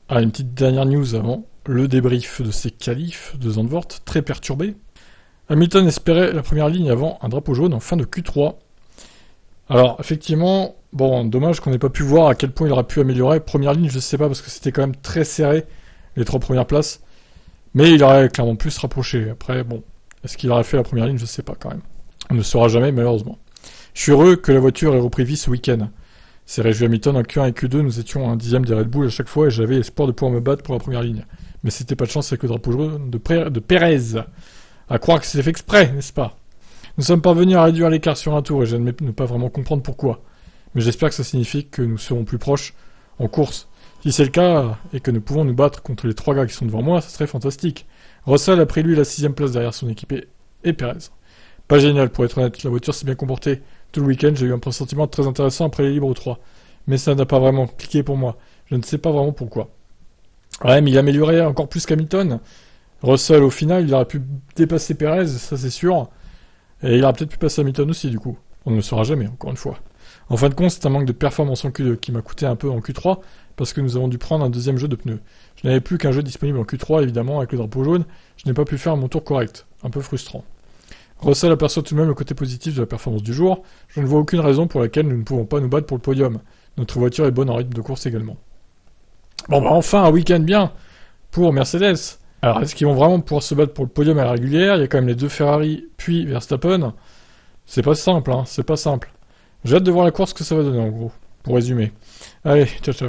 Ah, une petite dernière news avant le débrief de ces qualifs de Zandvoort, très perturbé. Hamilton espérait la première ligne avant un drapeau jaune en fin de Q3. Alors, effectivement, bon, dommage qu'on n'ait pas pu voir à quel point il aurait pu améliorer. Première ligne, je sais pas, parce que c'était quand même très serré, les 3 premières places. Mais il aurait clairement pu se rapprocher. Après, bon, est-ce qu'il aurait fait la première ligne, je sais pas quand même. On ne saura jamais, malheureusement. Je suis heureux que la voiture ait repris vie ce week-end. C'est réjoui Hamilton en Q1 et Q2, nous étions à un dixième des Red Bull à chaque fois et j'avais espoir de pouvoir me battre pour la première ligne. Mais c'était pas de chance avec le drapeau jaune de Pérez. À croire que c'était fait exprès, n'est-ce pas? Nous sommes parvenus à réduire l'écart sur un tour et j'admets ne pas vraiment comprendre pourquoi. Mais j'espère que ça signifie que nous serons plus proches en course. Si c'est le cas et que nous pouvons nous battre contre les 3 gars qui sont devant moi, ça serait fantastique. Russell a pris lui la 6ème place derrière son équipier et Pérez. Pas génial pour être honnête, la voiture s'est bien comportée. Tout le week-end, j'ai eu un pressentiment très intéressant après les libres 3. Mais ça n'a pas vraiment cliqué pour moi. Je ne sais pas vraiment pourquoi. Ouais, mais il améliorait encore plus qu'Hamilton. Russell, au final, il aurait pu dépasser Pérez, ça c'est sûr. Et il aurait peut-être pu passer Hamilton aussi, du coup. On ne le saura jamais, encore une fois. En fin de compte, c'est un manque de performance en Q2 qui m'a coûté un peu en Q3, parce que nous avons dû prendre un deuxième jeu de pneus. Je n'avais plus qu'un jeu disponible en Q3, évidemment, avec le drapeau jaune. Je n'ai pas pu faire mon tour correct. Un peu frustrant. Russell aperçoit tout de même le côté positif de la performance du jour. Je ne vois aucune raison pour laquelle nous ne pouvons pas nous battre pour le podium. Notre voiture est bonne en rythme de course également. Bon bah enfin un week-end bien pour Mercedes. Alors est-ce qu'ils vont vraiment pouvoir se battre pour le podium à la régulière? Il y a quand même les 2 Ferrari puis Verstappen. C'est pas simple, hein, c'est pas simple. J'ai hâte de voir la course que ça va donner en gros, pour résumer. Allez, ciao ciao.